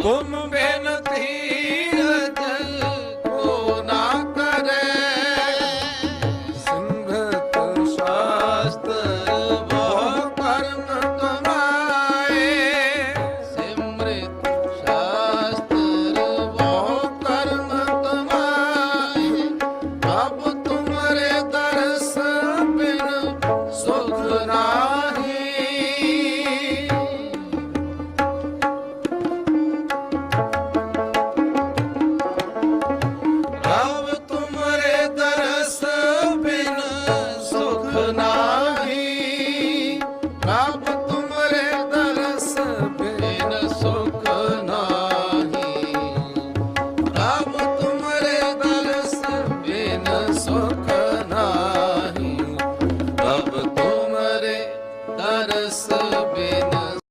तुम बिन धीरज को ना करे, सिमरत शास्त्र बहु कर्म कमाए, सिमरत शास्त्र बहु कर्म कमाए, अब तुम्हारे दर्श बिन सुख नाही। अब तुम्हारे दर्श बिन सुख नाही, अब तुम्हारे दर्श बिन सुख नाही, अब तुम्हारे दर्श बिन सुख नाही, अब तुम